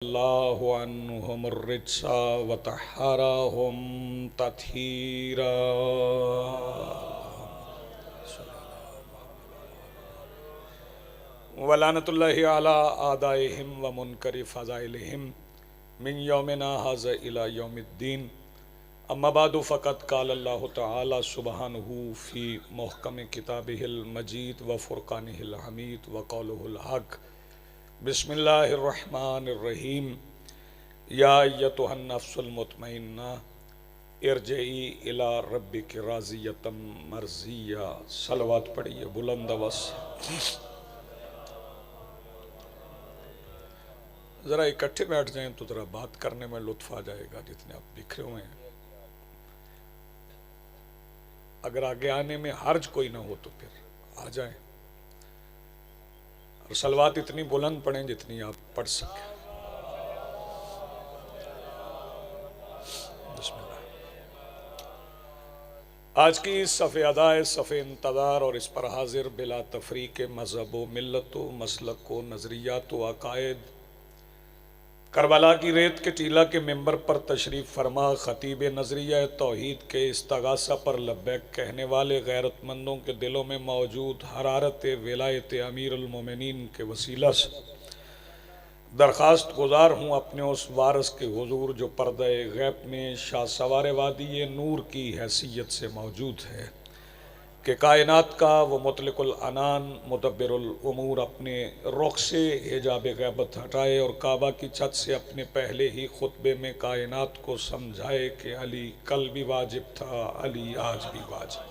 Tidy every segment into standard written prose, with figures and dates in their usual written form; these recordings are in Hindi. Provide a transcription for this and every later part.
अल्लाहु अन्हुम रिज्सा व तहरहुम तत्हीरा। वलानतुल्लाहि अला आदाइहिम व मुनकरि फ़ज़ाइलिहिम मिन यौमिना हाज़ा इला यौमिद्दीन। अम्मा बादु फ़क़द क़ाल अल्लाहु तआला सुब्हानहु फ़ी मुहकम किताबिहिल मजीद व फ़ुरक़ानिहिल हमीद व क़ौलुहुल हक़। बिस्मिल्लाहिर्रहमानिर्रहीम। या अय्युहन नफ्सुल मुतमइन्ना इरजिई इला रब्बिकी राज़ियतम मर्ज़िया। सलवात पढ़िए बुलंद आवाज़। ज़रा इकट्ठे बैठ जाएं तो ज़रा बात करने में लुत्फ़ आ जाएगा, जितने आप बिखरे हुए हैं। अगर आगे आने में हर्ज कोई ना हो तो फिर आ जाएं, और सलवात इतनी बुलंद पढ़ें जितनी आप पढ़ सकें। आज की सफ़े अदाए सफ़े इंतज़ार और इस पर हाजिर बिला तफरीक मज़हब व मिल्लत व मसलक व नज़रियात व अक़ायद करबला की रेत के टीला के मेंबर पर तशरीफ़ फरमा ख़तीब नज़रिया तौहीद के इस्तगासा पर लब्बैक कहने वाले गैरतमंदों के दिलों में मौजूद हरारत विलायत अमीरुल मोमिनीन के वसीला से दरख्वास्त गुजार हूँ अपने उस वारस के हुजूर जो पर्दे गैब में शाह सवार वादी नूर की हैसियत से मौजूद है कि कायनात का वो मुतलकुल अनान मुदब्बिरुल उमूर अपने रुख से हिजाब गैबत हटाए और काबा की छत से अपने पहले ही खुतबे में कायनात को समझाए कि अली कल भी वाजिब था, अली आज भी वाजिब।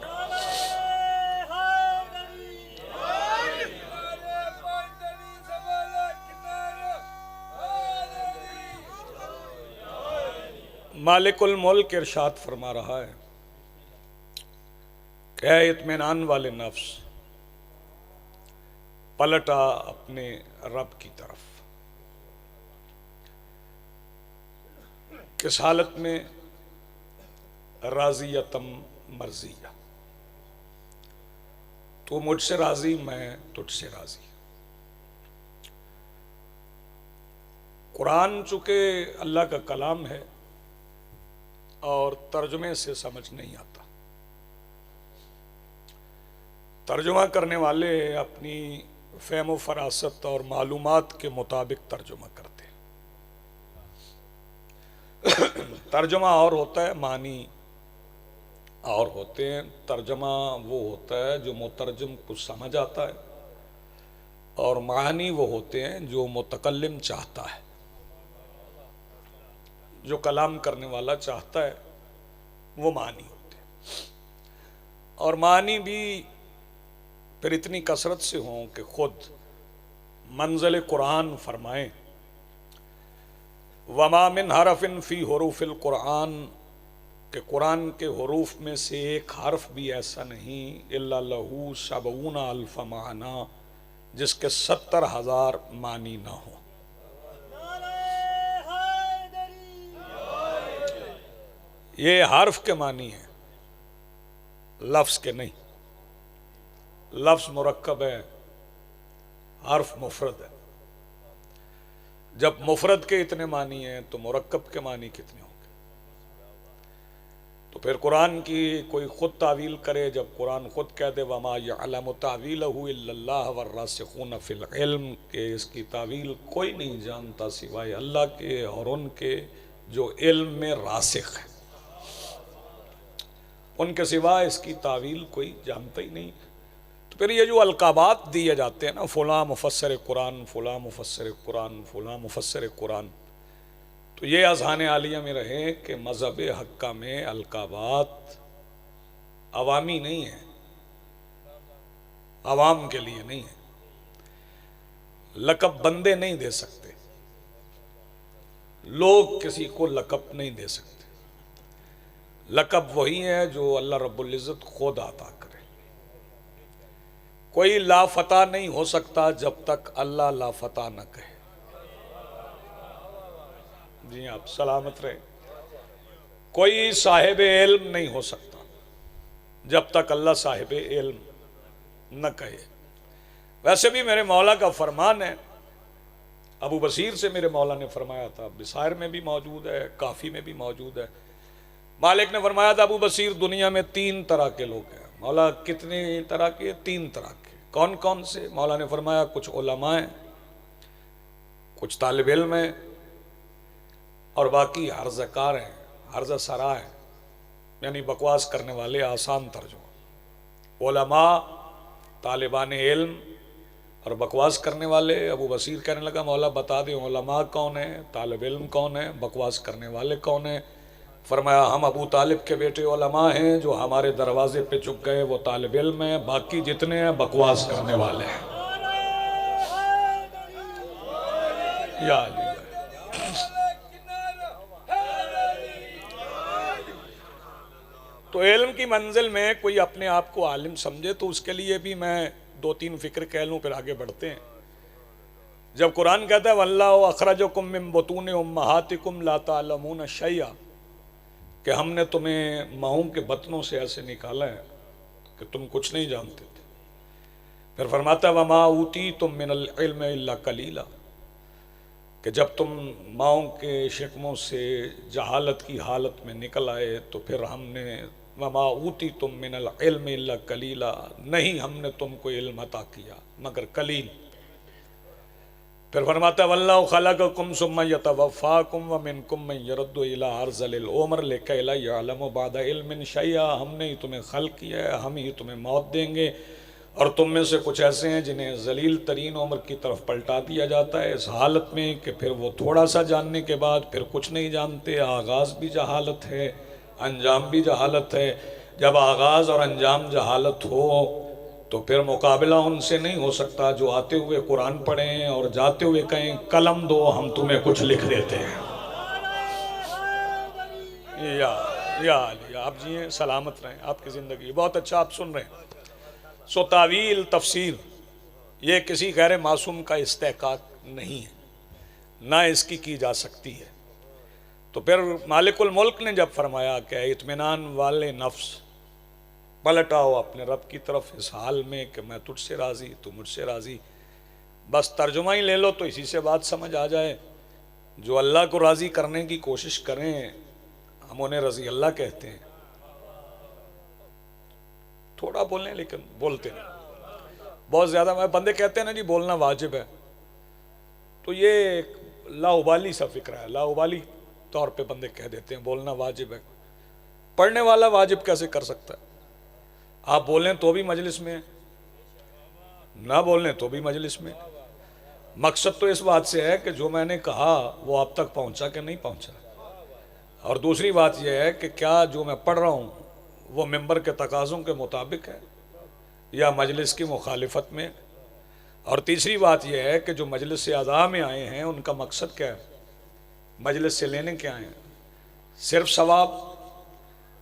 मालिकुल मुल्क इरशाद फरमा रहा है कि इत्मीनान वाले नफ्स पलटा अपने रब की तरफ। किस हालत में? राज़ियतम मर्ज़िया। तू मुझसे राजी, मैं तुझसे राजी। कुरान चूंकि अल्लाह का कलाम है और तर्जुमे से समझ नहीं आता, तर्जुमा करने वाले अपनी फ़हम व फरासत और मालूमात के मुताबिक तर्जुमा करते हैं। तर्जुमा और होता है, मानी और होते हैं। तर्जुमा वो होता है जो मुतरजम को समझ आता है, और मानी वो होते हैं जो मुतकल्लिम चाहता है, जो कलाम करने वाला चाहता है, वो मानी होते हैं। और मानी भी फिर इतनी कसरत से हों कि खुद मंज़िल कुरान फरमाएं, वमा मिन हरफिन फ़ी हुरूफ़िल कुरान, कि कुरान के हुरूफ में से एक हर्फ भी ऐसा नहीं इल्ला लहू सबऊना अल्फ़ माना, जिसके 70,000 मानी ना हो। ये हर्फ के मानी है, लफ्ज़ के नहीं। लफ्ज़ मुरक्कब है, हर्फ मुफरद है। जब मुफरद के इतने मानी हैं तो मुरक्कब के मानी कितने होंगे? तो फिर कुरान की कोई ख़ुद तावील करे, जब कुरान ख़ुद कह दे वमा यअलमु तावीलहु इल्लल्लाह वर्रासिखून फ़िल इल्म, के इसकी तावील कोई नहीं जानता सिवाय अल्लाह के और उनके जो इल्म में रासिख है, उनके सिवा इसकी तावील कोई जानता ही नहीं। तो फिर ये जो अलकाबात दिए जाते हैं ना, फ़ुला मुफस्सिर कुरान, फ़ुला मुफस्सिर कुरान, फ़ुला मुफस्सिर कुरान, तो ये अज़हान आलिया में रहे कि मज़हब हक्का में अलकाबात अवामी नहीं है, अवाम के लिए नहीं है। लक़ब बंदे नहीं दे सकते, लोग किसी को लक़ब नहीं दे सकते। लक़ब वही है जो अल्लाह रब्बुल इज़्ज़त खुद अता करे। कोई लाफता नहीं हो सकता जब तक अल्लाह लाफता न कहे। जी आप सलामत रहे। कोई साहिब इल्म नहीं हो सकता जब तक अल्लाह साहिब इल्म न कहे। वैसे भी मेरे मौला का फरमान है अबू बसीर से मेरे मौला ने फरमाया था, बिसार में भी मौजूद है, काफ़ी में भी मौजूद है। मालिक ने फरमाया था, अबू बसीर दुनिया में 3 तरह के लोग हैं। मौला कितने तरह के? 3 तरह के। कौन कौन से? मौला ने फरमाया कुछ उलमा हैं, कुछ तालिब इल्म हैं, और बाकी हर्ज़कार हैं। हर्ज़ सरा है, यानी बकवास करने वाले। आसान तर्जुमा, उलमा, तालिबान इल्म और बकवास करने वाले। अबू बसीर कहने लगा, मौला बता दें उलमा कौन है, तालिब इल्म कौन है, बकवास करने वाले कौन है? फरमाया, हम अबू तालिब के बेटे उलमा हैं, जो हमारे दरवाजे पे चुप गए वो तालिब इल्म हैं, बाकी जितने हैं बकवास करने वाले हैं। या अली। तो इल्म की मंजिल में कोई अपने आप को आलिम समझे तो उसके लिए भी मैं 2-3 फिक्र कह लूँ, फिर आगे बढ़ते हैं। जब कुरान कहता है वल्लाहु अखरजकुम मिन बुतूनि उम्महातिकुम ला तालमून शैया, कि हमने तुम्हें माओं के बतनों से ऐसे निकाला है कि तुम कुछ नहीं जानते थे। फिर फरमाता है वमा ऊती तुम मिनल इल्म इल्ला कलीला, कि जब तुम माओं के शिकमों से जहालत की हालत में निकल आए तो फिर हमने वमा ऊती तुम मिनल इल्म इल्ला कलीला, नहीं हमने तुमको इल्म अता किया मगर कलील। फिर फरमाता है वल्लाहु खलक़कुम सुम्मा यतवफ़्फ़ाकुम व मिनकुम मन यरद्दु इला अर्ज़लिल उम्र लिकै ला यअलमु बअदा इल्मिन शैया, हमने ही तुम्हें खल्क़ किया है, हम ही तुम्हें मौत देंगे, और तुम में से कुछ ऐसे हैं जिन्हें जलील तरीन उम्र की तरफ पलटा दिया जाता है, इस हालत में कि फिर वो थोड़ा सा जानने के बाद फिर कुछ नहीं जानते। आगाज़ भी जहालत है, अंजाम भी जहालत है। जब आगाज़ और अंजाम जहालत हो तो फिर मुकाबला उनसे नहीं हो सकता जो आते हुए कुरान पढ़ें और जाते हुए कहें कलम दो हम तुम्हें कुछ लिख देते हैं। या आप जिए सलामत रहें, आपकी ज़िंदगी बहुत अच्छा आप सुन रहे हैं। सो तावील तफसीर ये किसी गैर मासूम का इस्तेकाक नहीं है, ना इसकी की जा सकती है। तो फिर मालिकुल मुल्क ने जब फरमाया कि इत्मीनान वाले नफ्स पलट आओ अपने रब की तरफ इस हाल में कि मैं तुझसे राज़ी तू मुझसे राज़ी, बस तर्जुमा ही ले लो तो इसी से बात समझ आ जाए। जो अल्लाह को राज़ी करने की कोशिश करें हम उन्हें रज़ी अल्लाह कहते हैं। थोड़ा बोलें लेकिन बोलते नहीं बहुत ज़्यादा। मैं बंदे कहते हैं ना जी बोलना वाजिब है, तो ये लाउबाली सा फिक्र है, लाउबाली तौर पे बंदे कह देते हैं बोलना वाजिब है। पढ़ने वाला वाजिब कैसे कर सकता है? आप बोलें तो भी मजलिस में, ना बोलें तो भी मजलिस में। मकसद तो इस बात से है कि जो मैंने कहा वो आप तक पहुंचा कि नहीं पहुंचा, और दूसरी बात यह है कि क्या जो मैं पढ़ रहा हूँ वो मेंबर के तकाज़ों के मुताबिक है या मजलिस की मुखालिफत में। और तीसरी बात यह है कि जो मजलिस से अज़ा में आए हैं उनका मकसद क्या है, मजलिस से लेने क्या आए हैं? सिर्फ सवाब।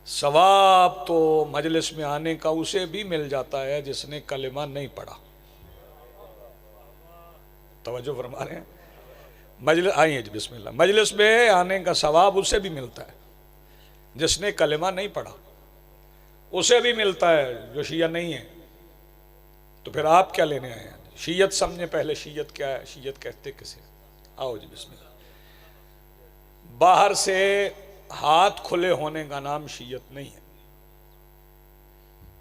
सवाब तो मजलिस में आने का उसे भी मिल जाता है जिसने कलिमा नहीं पढ़ा। तवज्जो फरमा रहे हैं? मजलिस आइए जी बिस्मिल्लाह। मजलिस में आने का सवाब उसे भी मिलता है जिसने कलिमा नहीं पढ़ा, उसे भी मिलता है जो शिया नहीं है। तो फिर आप क्या लेने आए हैं? शीयत समझे पहले, शीयत क्या है, शीयत कहते किसे? आओ जी बिस्मिल्लाह। बाहर से हाथ खुले होने का नाम शीयत नहीं है,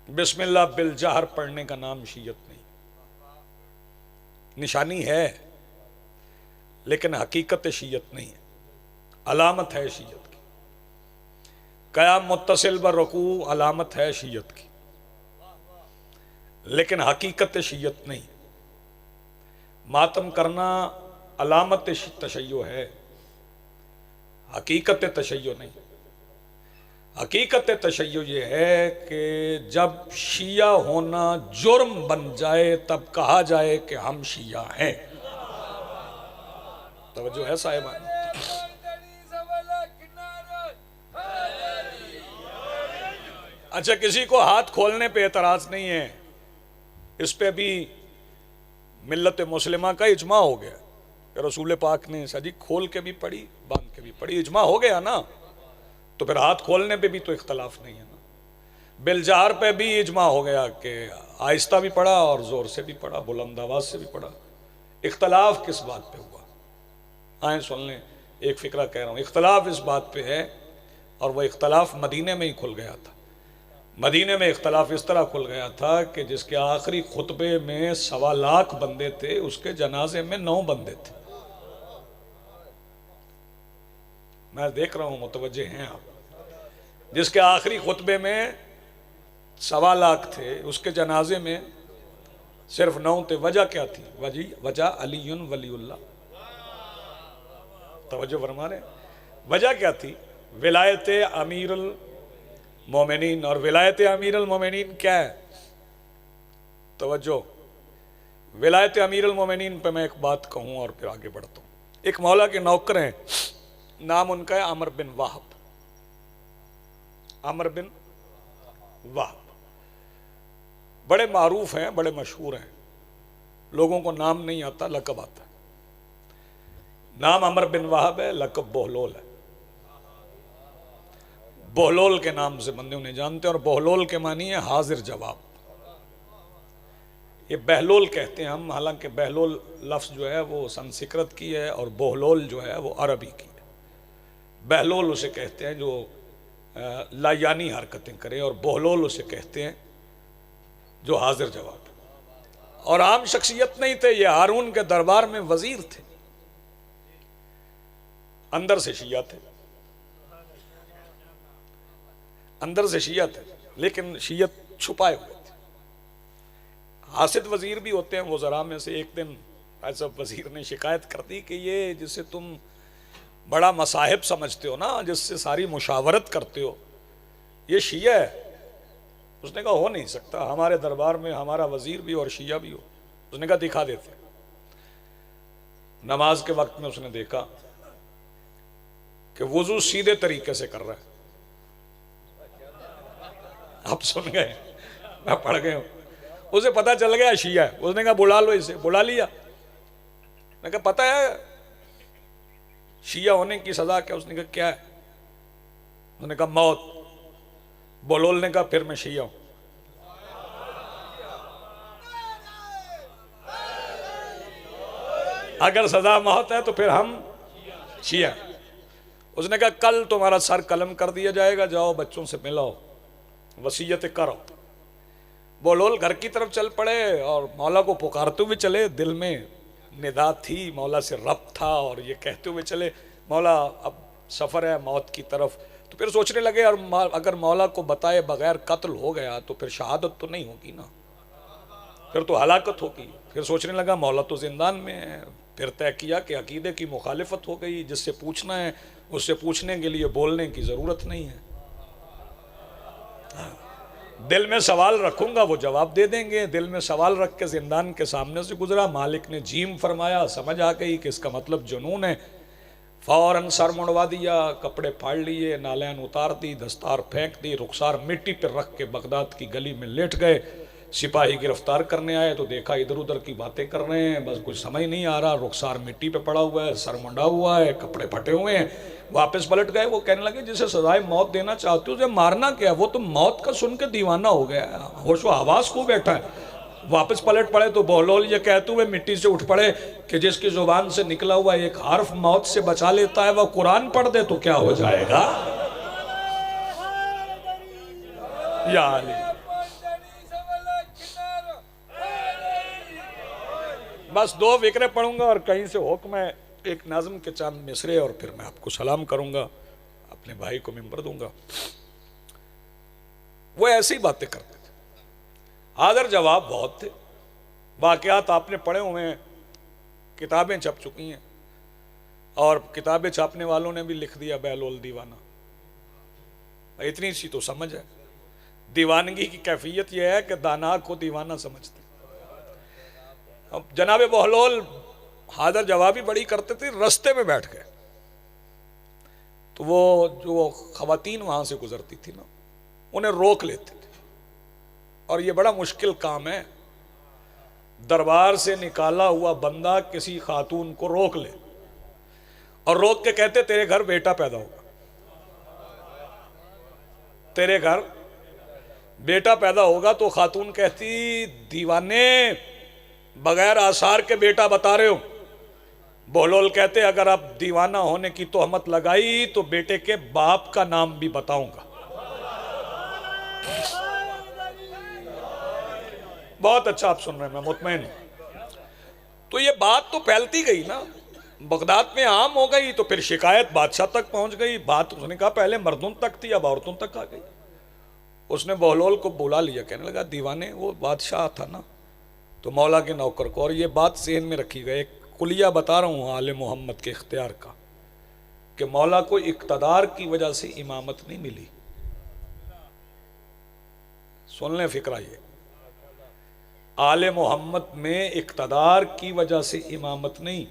बिस्मिल्लाह बिल जहर पढ़ने का नाम शीयत नहीं। निशानी है लेकिन हकीकत शीयत नहीं है, अलामत है शीयत की। क़याम मुत्तसिल ब रुकू अलामत है शीयत की, लेकिन हकीकत शीयत नहीं। मातम करना अलामत तशय्यो है, हकीकत तशय्यो नहीं। हकीकत तशय्यो ये है कि जब शिया होना जुर्म बन जाए तब कहा जाए कि हम शिया हैं। तवज्जो है साहिबान? अच्छा, किसी को हाथ खोलने पे एतराज नहीं है, इस पे भी मिल्लत मुस्लिमा का इजमा हो गया। रसूल पाक ने सजी खोल के भी पढ़ी, बांध के भी पढ़ी, इजमा हो गया ना। तो फिर हाथ खोलने पे भी तो इख्तलाफ नहीं है ना। बिलजार पे भी इजमा हो गया कि आहिस्ता भी पढ़ा और ज़ोर से भी पढ़ा, बुलंद आवाज़ से भी पढ़ा। इख्तलाफ किस बात पे हुआ? आए सुन लें, एक फ़िक्रा कह रहा हूँ। इख्तलाफ इस बात पे है, और वह इख्तलाफ मदीने में ही खुल गया था। मदीने में इख्तलाफ इस तरह खुल गया था कि जिसके आखिरी खुतबे में 1.25 लाख बंदे थे, उसके जनाजे में 9 बंदे थे। मैं देख रहा हूँ, मुतवज्जे हैं आप। जिसके आखिरी खुतबे में 1.25 लाख थे, उसके जनाजे में सिर्फ 9 थे। वजह क्या थी? वजह अलीयुन वलीउल्लाह। तवज्जो फरमा रहे? वजह क्या थी? विलायत अमीरुल मोमिनीन। और विलायत अमीरुल मोमिनीन क्या है? तवज्जो, विलायत अमीरुल मोमिनीन पे मैं एक बात कहूँ और फिर आगे बढ़ता हूँ। एक मौला के नौकर हैं, नाम उनका है अमर बिन वाहब। अमर बिन वाहब बड़े मारूफ हैं, बड़े मशहूर हैं। लोगों को नाम नहीं आता, लकब आता है। नाम अमर बिन वाहब है, लकब बोहलोल है। बोहलोल के नाम से बंदे उन्हें जानते हैं, और बोहलोल के मानी है हाजिर जवाब। ये बहलोल कहते हैं हम, हालांकि बहलोल लफ्ज़ जो है वो संस्कृत की है, और बोहलोल जो है वो अरबी की है। बहलोल उसे कहते हैं जो लायानी हरकतें करे, और बोहलोल उसे कहते हैं जो हाजिर जवाब। और आम शख्सियत नहीं थे, ये हारून के दरबार में वजीर थे। अंदर से शिया थे, अंदर से शिया थे, लेकिन शियत छुपाए हुए थे। हासिद वजीर भी होते हैं वज़रा में से। एक दिन ऐसा वजीर ने शिकायत कर दी कि ये जिसे तुम बड़ा मसाहिब समझते हो ना, जिससे सारी मुशावरत करते हो, ये शिया है। उसने कहा हो नहीं सकता, हमारे दरबार में हमारा वजीर भी और शिया भी हो। उसने कहा दिखा देते। नमाज के वक्त में उसने देखा कि वुजू सीधे तरीके से कर रहा है। आप सुन गए, मैं पढ़ गए हूं। उसे पता चल गया शिया है। उसने कहा बुला लो इसे। बुला लिया। मैं कहा पता है शिया होने की सजा क्या? उसने कहा क्या है? उसने कहा मौत। बोलोल ने कहा फिर मैं शिया हूं। अगर सजा मौत है तो फिर हम शिया। उसने कहा कल तुम्हारा सर कलम कर दिया जाएगा, जाओ बच्चों से मिलाओ, वसीयत करो। बोलोल घर की तरफ चल पड़े और मौला को पुकारते हुए चले। दिल में निदा थी, मौला से रब था, और ये कहते हुए चले मौला अब सफ़र है मौत की तरफ। तो फिर सोचने लगे और अगर मौला को बताए बगैर कत्ल हो गया तो फिर शहादत तो नहीं होगी ना, फिर तो हलाकत होगी। फिर सोचने लगा मौला तो जिंदान में है। फिर तय किया कि अकीदे की मुखालिफत हो गई, जिससे पूछना है उससे पूछने के लिए बोलने की ज़रूरत नहीं है। दिल में सवाल रखूंगा वो जवाब दे देंगे। दिल में सवाल रख के जिंदान के सामने से गुजरा। मालिक ने जीम फरमाया, समझ आ गई कि इसका मतलब जुनून है। फौरन सर मुड़वा दिया, कपड़े फाड़ लिए, नालैन उतार दी, दस्तार फेंक दी, रुखसार मिट्टी पर रख के बगदाद की गली में लेट गए। सिपाही गिरफ्तार करने आए तो देखा इधर उधर की बातें कर रहे हैं, बस कुछ समझ नहीं आ रहा। रुखसार मिट्टी पे पड़ा हुआ है, सर मुंडा हुआ है, कपड़े फटे हुए हैं। वापस पलट गए। वो कहने लगे जिसे सजाए मौत देना चाहते हो उसे मारना क्या? वो तो मौत का सुन के दीवाना हो गया, होशो हवास को बैठा है। वापस पलट पड़े तो बोहलोल ये कहते हुए मिट्टी से उठ पड़े कि जिसकी जुबान से निकला हुआ एक हर्फ मौत से बचा लेता है, वह कुरान पढ़ दे तो क्या हो जाएगा? या अली। बस 2 फिक्रे पढ़ूंगा और कहीं से हुक्म है, एक नाज़म के चांद मिसरे, और फिर मैं आपको सलाम करूंगा, अपने भाई को मिंबर दूंगा। वो ऐसी बातें करते थे, हाजिर जवाब बहुत थे। वाकयात आपने पढ़े हुए हैं, किताबें छप चुकी हैं, और किताबें छापने वालों ने भी लिख दिया बहलोल दीवाना। इतनी सी तो समझ है। दीवानगी की कैफियत यह है कि दाना को दीवाना समझते। अब जनाबे बहलोल हाजिर जवाबी बड़ी करते थे। रास्ते में बैठ गए तो वो जो खवातीन वहां से गुजरती थी ना, उन्हें रोक लेते थे। और ये बड़ा मुश्किल काम है, दरबार से निकाला हुआ बंदा किसी खातून को रोक ले और रोक के कहते तेरे घर बेटा पैदा होगा, तेरे घर बेटा पैदा होगा। तो खातून कहती दीवाने बगैर आसार के बेटा बता रहे हो, बहलोल कहते अगर आप दीवाना होने की तोहमत लगाई तो बेटे के बाप का नाम भी बताऊंगा। बहुत अच्छा आप सुन रहे हैं, मैं मुतमईन हूं। तो ये बात तो फैलती गई ना, बगदाद में आम हो गई, तो फिर शिकायत बादशाह तक पहुंच गई। बात उसने कहा पहले मर्दों तक थी, अब औरतों तक आ गई। उसने बहलोल को बुला लिया, कहने लगा दीवाने वो बादशाह था ना, तो मौला के नौकर को, और ये बात सेहन में रखी गई, एक कुलिया बता रहा हूँ आले मोहम्मद के इख्तियार का, कि मौला को इक़्तिदार की वजह से इमामत नहीं मिली। सुन लें फिक्रा, ये आले मोहम्मद में इक़्तिदार की वजह से इमामत नहीं,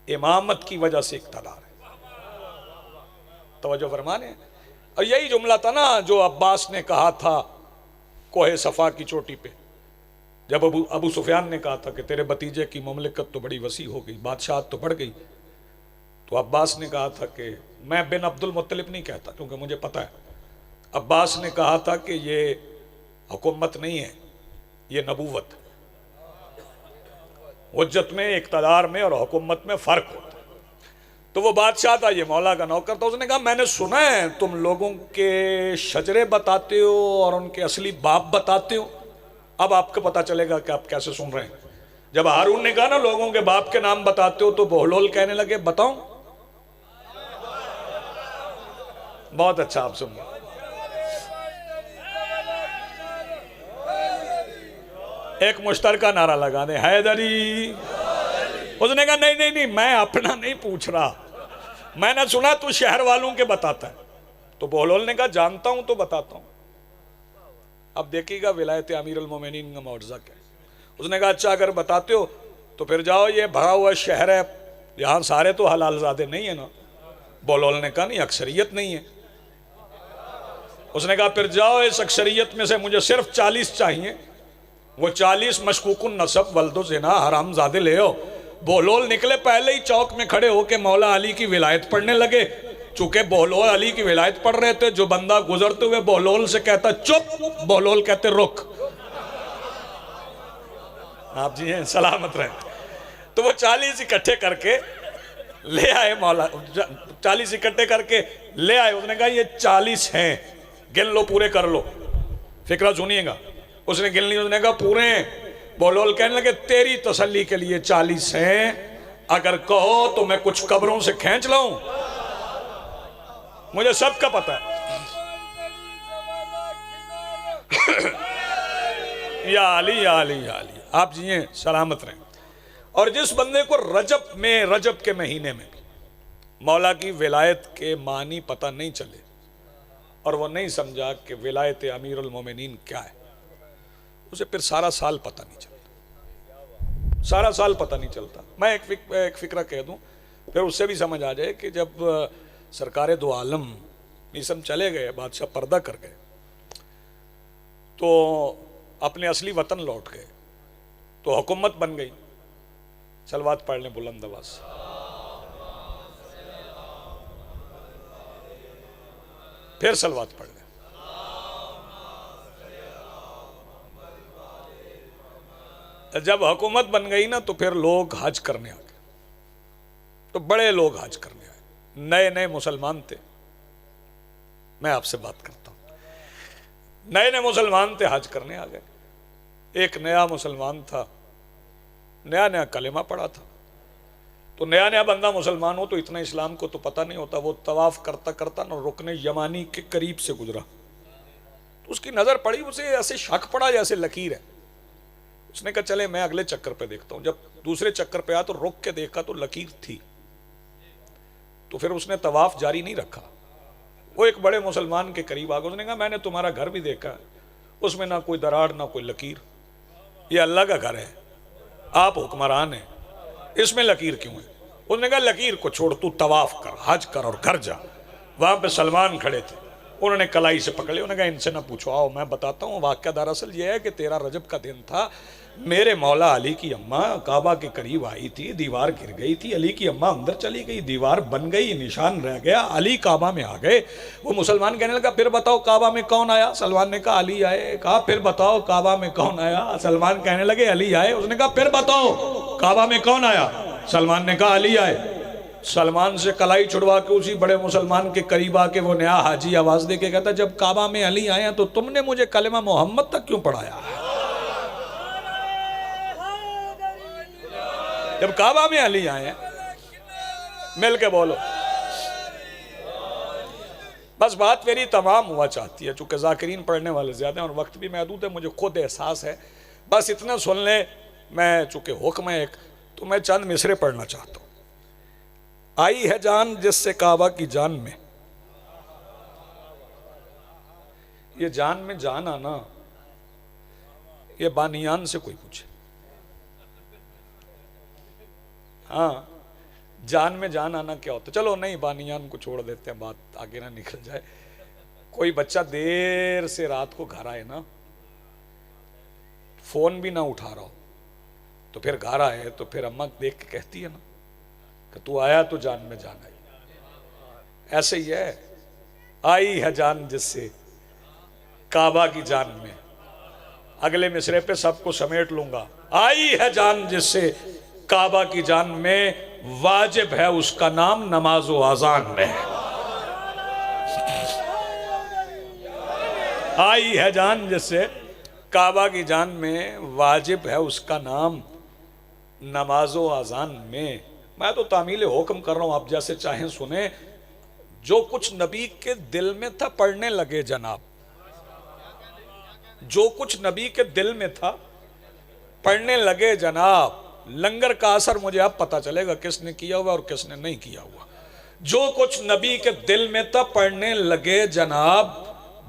इमामत की वजह से इक़्तिदार है। तवज्जो फरमाने। और यही जुमला था ना जो अब्बास ने कहा था कोहे सफा की चोटी पे, जब अबू सुफियान ने कहा था कि तेरे भतीजे की मुमलिकत तो बड़ी वसी हो गई, बादशाह तो बढ़ गई, तो अब्बास ने कहा था कि मैं बिन अब्दुल मुत्तलिब नहीं कहता क्योंकि मुझे पता है, अब्बास ने कहा था कि ये हुकूमत नहीं है, ये नबूवत। हुज्जत में, इक़्तिदार में और हुकूमत में फ़र्क होता है। तो वो बादशाह था, ये मौला का नौकर था। उसने कहा मैंने सुना है तुम लोगों के शजरे बताते हो और उनके असली बाप बताते हो, अब आपको पता चलेगा कि आप कैसे सुन रहे हैं। जब हारून ने कहा ना लोगों के बाप के नाम बताते हो, तो बहलोल कहने लगे बताऊं। बहुत अच्छा आप सुन रहे। एक मुश्तरका नारा लगा दे, हैदरी। उसने कहा नहीं नहीं नहीं, मैं अपना नहीं पूछ रहा, मैंने सुना तू शहर वालों के बताता है। तो बहलोल ने कहा जानता हूं तो बताता हूं। अब देखिएगा विलायत अमीरुल मोमिनीन का मौजज़ा क्या है। उसने कहा अच्छा अगर बताते हो तो फिर जाओ, ये भरा हुआ शहर है, यहाँ सारे तो हलालजादे नहीं है ना। बहलोल ने कहा नहीं, अक्सरियत नहीं है। उसने कहा फिर जाओ, इस अक्सरियत में से मुझे सिर्फ 40 चाहिए, वो 40 मशकूकुन नसब वल्दो ज़िना हरामजादे ले आओ। बहलोल निकले, पहले ही चौक में खड़े होके मौला अली की विलायत पढ़ने लगे। चूंकि बहलोल अली की विलायत पढ़ रहे थे, जो बंदा गुजरते हुए बहलोल से कहता चुप, बहलोल कहते रुक। आप जी हैं सलामत रहे। तो वो 40 इकट्ठे करके ले आए, मौला 40 इकट्ठे करके ले आए। उसने कहा ये 40 हैं, गिन लो, पूरे कर लो। फिक्रा सुनिएगा। उसने गिन ली, उसने कहा पूरे। बहलोल कहने लगे तेरी तसल्ली के लिए 40 हैं, अगर कहो तो मैं कुछ कब्रों से खींच लाऊं, मुझे सबका पता है। या अली या अली या अली, आप जिए सलामत रहें। और जिस बंदे को रजब में, रजब के महीने में मौला की विलायत के मानी पता नहीं चले और वो नहीं समझा कि विलायत अमीरुल मोमिनीन क्या है, उसे फिर सारा साल पता नहीं चलता, सारा साल पता नहीं चलता। मैं एक फिक्रा कह दूं, फिर उससे भी समझ आ जाए कि जब सरकारे दो आलम इसम चले गए, बादशाह पर्दा कर गए, तो अपने असली वतन लौट गए, तो हुकूमत बन गई। सलवात पढ़ लें बुलंद आवाज। फिर सलवात पढ़ लें। जब हुकूमत बन गई ना, तो फिर लोग हज करने आ गए, तो बड़े लोग हज करने आए, नए नए मुसलमान थे। मैं आपसे बात करता हूं, नए नए मुसलमान थे, हज करने आ गए। एक नया मुसलमान था, नया नया कलेमा पड़ा था। तो नया नया बंदा मुसलमान हो तो इतना इस्लाम को तो पता नहीं होता। वो तवाफ करता करता ना रुकने यमानी के करीब से गुजरा, तो उसकी नजर पड़ी, उसे ऐसे शक पड़ा जैसे लकीर है। उसने कहा चले मैं अगले चक्कर पे देखता हूं। जब दूसरे चक्कर पे आया तो रुक के देखा तो लकीर थी, तो फिर उसने तवाफ जारी नहीं रखा। वो एक बड़े मुसलमान के करीब आ गया। उसने कहा मैंने तुम्हारा घर भी देखा है, उसमें ना कोई दरार ना कोई लकीर, ये अल्लाह का घर है, आप हुक्मरान हैं, इसमें लकीर क्यों है? उसने कहा लकीर को छोड़, तू तवाफ कर, हज कर और घर जा। वहां पे सलमान खड़े थे, उन्होंने कलाई से पकड़े। उन्होंने कहा इनसे ना पूछो, आओ मैं बताता हूँ। वाक़या दरअसल ये है कि 13 रजब का दिन था, मेरे मौला अली की अम्मा काबा के करीब आई थी, दीवार गिर गई थी, अली की अम्मा अंदर चली गई, दीवार बन गई, निशान रह गया, अली काबा में आ गए। वो मुसलमान कहने लगा फिर बताओ काबा में कौन आया? सलमान ने कहा अली आए। कहा फिर बताओ काबा में कौन आया? सलमान कहने लगे अली आए। उसने कहा फिर बताओ काबा में कौन आया? सलमान ने कहा अली आए। सलमान से कलाई छुड़वा के उसी बड़े मुसलमान के करीब आके वो नया हाजी आवाज दे के कहता, जब काबा में अली आए तो तुमने मुझे कलमा मोहम्मद तक क्यों पढ़ाया? जब काबा में अली आए, मिल के बोलो। बस बात मेरी तमाम हुआ चाहती है, चूंकि जाकिरीन पढ़ने वाले ज्यादा हैं और वक्त भी महदूद है, मुझे खुद एहसास है। बस इतना सुन ले, मैं चूंकि हुक्म है एक, तो मैं चंद मिसरे पढ़ना चाहता हूं। आई है जान जिससे काबा की जान में, ये जान में जान आना, ये बानियान से कोई पूछे। हाँ, जान में जान आना क्या होता? चलो नहीं, बानियान को छोड़ देते हैं, बात आगे ना निकल जाए। कोई बच्चा देर से रात को घर आए ना, फोन भी ना उठा रहा हो, तो फिर घर आए तो फिर अम्मा देख के कहती है ना कि तू आया तो जान में जान आई। ऐसे ही है, आई है जान जिससे काबा की जान में। अगले मिसरे पे सबको समेट लूंगा। आई है जान जिससे काबा की जान में, वाजिब है उसका नाम नमाज व आजान में। आई है जान जिससे काबा की जान में, वाजिब है उसका नाम नमाज व आजान में। मैं तो तामील हुक्म कर रहा हूं, आप जैसे चाहें सुने। जो कुछ नबी के दिल में था पढ़ने लगे जनाब, जो कुछ नबी के दिल में था पढ़ने लगे जनाब। लंगर का असर मुझे अब पता चलेगा किसने किया हुआ और किसने नहीं किया हुआ। जो कुछ नबी के दिल में था पढ़ने लगे जनाब।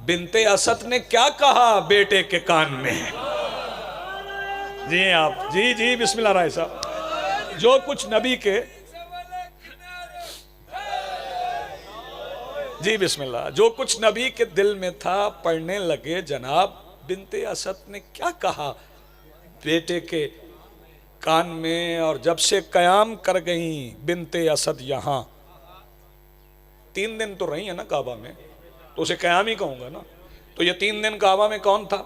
बिनते असद ने क्या कहा बेटे के कान में? जी आप, जी जी बिस्मिल्लाह राय साहब। जो कुछ नबी के, जी बिस्मिल्लाह, जो कुछ नबी के दिल में था पढ़ने लगे जनाब। बिनते असद ने क्या कहा बेटे के कान में? और जब से कयाम कर गई बिनते असद यहां, 3 दिन तो रही है ना काबा में, तो उसे कयाम ही कहूंगा ना। तो ये 3 दिन काबा में कौन था?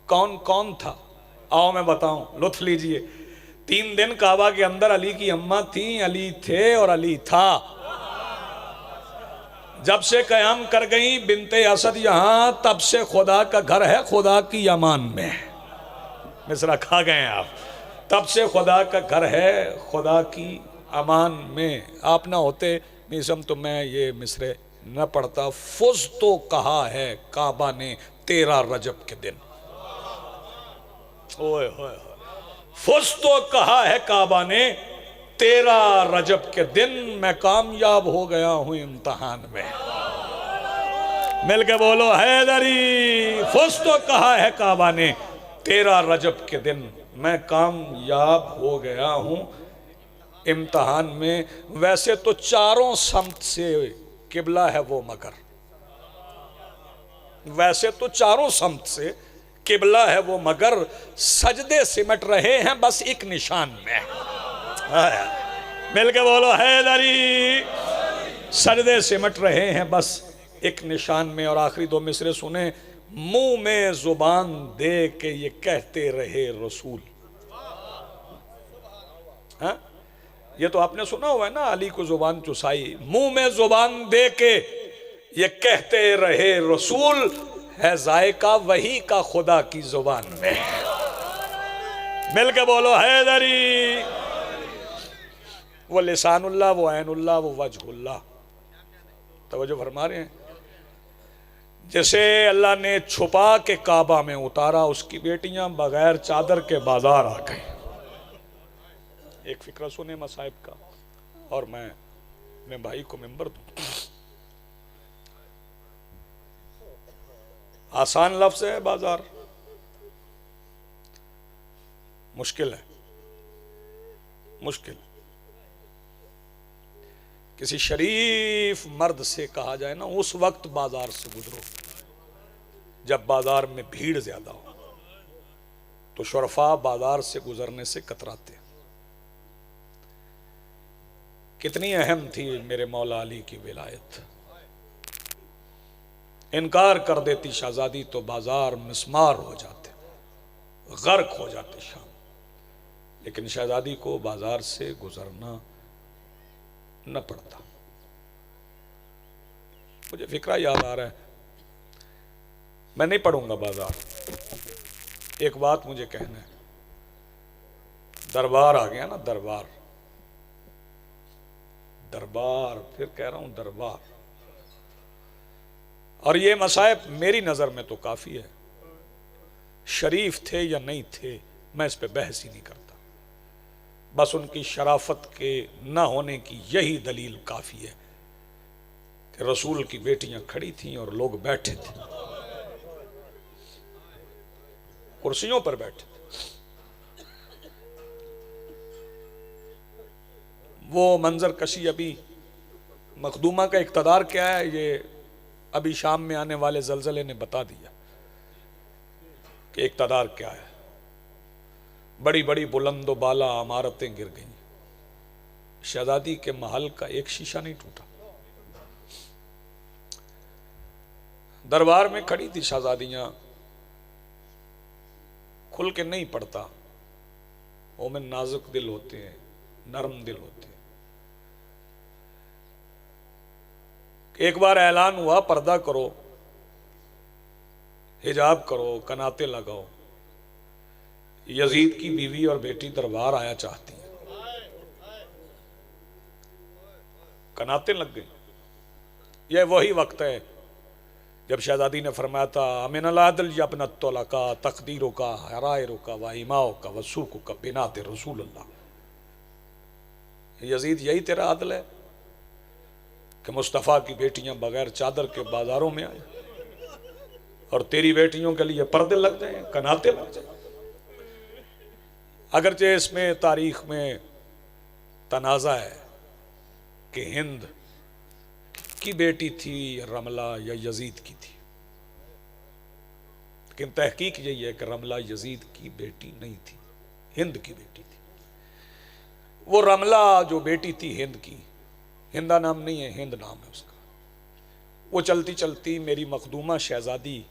कौन कौन था? आओ मैं बताऊं, लुत्फ लीजिए। 3 दिन काबा के अंदर अली की अम्मा थी, अली थे और अली था। जब से कयाम कर गई बिनते असद यहां, तब से खुदा का घर है खुदा की अमान में। मिसरा खा गए आप। तब से खुदा का घर है खुदा की अमान में। आप ना होते मीसम तो मैं ये मिसरे न पढ़ता। फुज तो कहा है काबा ने 13 रजब के दिन। ओए होए, फुज तो कहा है काबा ने 13 रजब के दिन। मैं कामयाब हो गया हूं इम्तिहान में। मिलके बोलो हैदरी। फुज तो कहा है काबा ने 13 रजब के दिन। मैं कामयाब हो गया हूं इम्तिहान में। वैसे तो चारों समत से किबला है वो मगर, वैसे तो चारों समत से किबला है वो मगर, सजदे सिमट रहे हैं बस एक निशान में। मिलके बोलो हैदरी। सजदे सिमट रहे हैं बस एक निशान में। और आखिरी 2 मिसरे सुने। मुंह में जुबान दे के ये कहते रहे रसूल। हाँ, ये तो आपने सुना हुआ है ना, अली को जुबान चुसाई। मुंह में जुबान दे के ये कहते रहे रसूल। है जायका वही का खुदा की जुबान में। मिलके बोलो हैदरी। वो लिसानुल्लाह, वो ऐनुल्लाह, वो वजहुल्लाह। तवज्जो फरमा रहे हैं। जैसे अल्लाह ने छुपा के काबा में उतारा, उसकी बेटियां बगैर चादर के बाजार आ गई। एक फिक्रा सुने मसाइब का, और मैं अपने भाई को मिंबर दूं। आसान लफ्ज है बाजार, मुश्किल है, मुश्किल। किसी शरीफ मर्द से कहा जाए ना, उस वक्त बाजार से गुजरो जब बाजार में भीड़ ज्यादा हो, तो शुरफा बाजार से गुजरने से कतराते। कितनी अहम थी मेरे मौला अली की विलायत। इनकार कर देती शहजादी तो बाजार मिस्मार हो जाते, गर्क हो जाते शाम। लेकिन शहजादी को बाजार से गुजरना न पड़ता। मुझे फिक्रा याद आ रहा है, मैं नहीं पढ़ूंगा बाजार। एक बात मुझे कहना है, दरबार आ गया ना, दरबार, दरबार, फिर कह रहा हूं दरबार। और ये मसाइब मेरी नजर में तो काफी है। शरीफ थे या नहीं थे, मैं इस पे बहस ही नहीं करता। बस उनकी शराफत के न होने की यही दलील काफी है कि रसूल की बेटियां खड़ी थीं और लोग बैठे थे, कुर्सियों पर बैठे थे। वो मंजर कशी अभी मखदूमा का इक़्तिदार क्या है, ये अभी शाम में आने वाले जलजले ने बता दिया कि इक़्तिदार क्या है। बड़ी बड़ी बुलंदो बाला इमारतें गिर गईं, शहजादी के महल का एक शीशा नहीं टूटा। दरबार में खड़ी थी शहजादियां, खुल के नहीं पड़ता, वो में नाजुक दिल होते हैं, नरम दिल होते हैं। एक बार ऐलान हुआ, पर्दा करो, हिजाब करो, कनाते लगाओ। यजीद की बीवी और बेटी दरबार आया चाहती हैं, कनाते लग गई। यह वही वक्त है जब शहजादी ने फरमाया था, अमिनल आदल यब्नत तौलका तकदीरों का हरायरों का वाइमाओं का वसूकों का बिनाते रसूल अल्लाह। यजीद, यही तेरा आदल है कि मुस्तफ़ा की बेटियां बगैर चादर के बाजारों में आए और तेरी बेटियों के लिए पर्दे लग जाए, कनाते लग जाए। अगरचे इसमें तारीख में तनाज़ा है कि हिंद की बेटी थी रमला या यजीद की थी, लेकिन तहकीक यही है कि रमला यजीद की बेटी नहीं थी, हिंद की बेटी थी। वो रमला जो बेटी थी हिंद की, हिंदा नाम नहीं है, हिंद नाम है उसका। वो चलती चलती मेरी मखदूमा शहजादी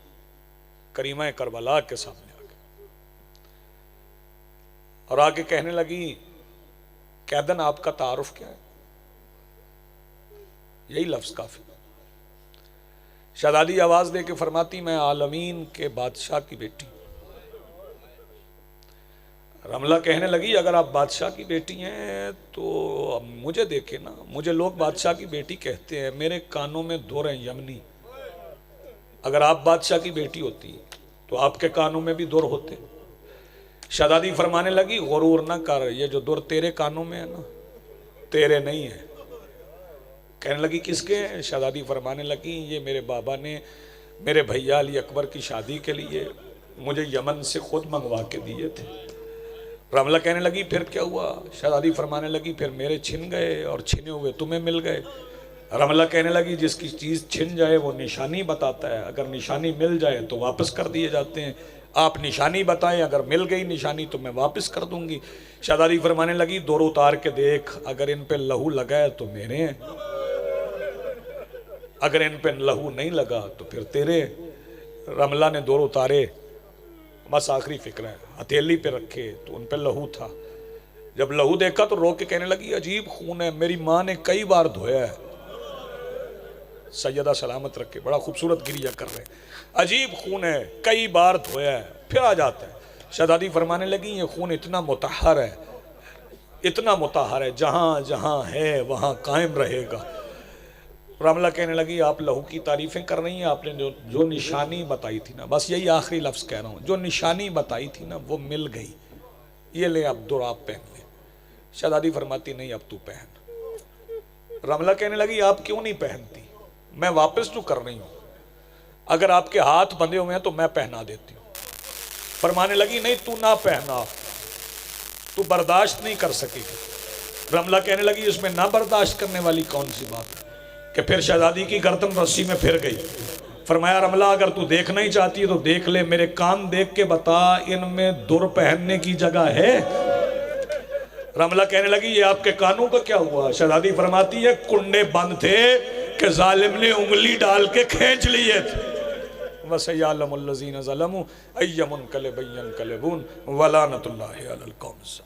करीमा करबला के सामने आ गई और आके कहने लगी, कैदन आपका तारुफ क्या है? यही लफ्ज काफी। शहजादी आवाज दे के फरमाती, मैं आलमीन के बादशाह की बेटी। रमला कहने लगी, अगर आप बादशाह की बेटी हैं तो मुझे देखे ना, मुझे लोग बादशाह की बेटी कहते हैं, मेरे कानों में दुर हैं यमनी। अगर आप बादशाह की बेटी होती तो आपके कानों में भी दुर होते। शहजादी फरमाने लगी, गुरूर ना कर, ये जो दुर तेरे कानों में है ना, तेरे नहीं है। कहने लगी, किसके हैं? शहजादी फरमाने लगी, ये मेरे बाबा ने मेरे भैया अली अकबर की शादी के लिए मुझे यमन से खुद मंगवा के दिए थे। रमला कहने लगी, फिर क्या हुआ? शहजादी फरमाने लगी, फिर मेरे छिन गए और छिने हुए तुम्हें मिल गए। रमला कहने लगी, जिसकी चीज़ छिन जाए वो निशानी बताता है, अगर निशानी मिल जाए तो वापस कर दिए जाते हैं। आप निशानी बताएं, अगर मिल गई निशानी तो मैं वापस कर दूंगी। शहजादी फरमाने लगी, दौर उतार के देख, अगर इन पे लहू लगा है तो मेरे हैं, अगर इन पे लहू नहीं लगा तो फिर तेरे। रमला ने दौर उतारे, बस आखिरी फिक्र है, हथेली पे रखे तो उन पे लहू था। जब लहू देखा तो रो के कहने लगी, अजीब खून है, मेरी माँ ने कई बार धोया है। सैयदा सलामत रखे, बड़ा खूबसूरत गिरिया कर रहे हैं। अजीब खून है, कई बार धोया है, फिर आ जाता है। शहजादी फरमाने लगी, ये खून इतना मुतहर है, इतना मुतहर है, जहां जहां है वहां कायम रहेगा। रमला कहने लगी, आप लहू की तारीफें कर रही हैं, आपने जो निशानी बताई थी ना, बस यही आखिरी लफ्ज कह रहा हूं, जो निशानी बताई थी ना वो मिल गई, ये ले अब दो आप पहन ले। शहजादी फरमाती, नहीं अब तू पहन। रमला कहने लगी, आप क्यों नहीं पहनती? मैं वापस तो कर रही हूं, अगर आपके हाथ बंधे हुए हैं तो मैं पहना देती हूं। फरमाने लगी, नहीं तू ना पहना, तू बर्दाश्त नहीं कर सकेगी। रमला कहने लगी, इसमें ना बर्दाश्त करने वाली कौन सी बात है? कि फिर शहजादी की गर्दन रस्सी में फिर गई। फरमाया, रमला अगर तू देखना ही चाहती है तो देख ले, मेरे कान देख के बता, इनमें दुर पहनने की जगह है? रमला कहने लगी, ये आपके कानों का क्या हुआ? शहजादी फरमाती है, कुंडे बंद थे कि जालिम ने उंगली डाल के खींच लिए थे। वसयअलमुल्लज़ीना ज़लमू अय्युमुनक़लिबिन यनक़लिबून वलानतुल्लाहि अलल क़ौमिज़।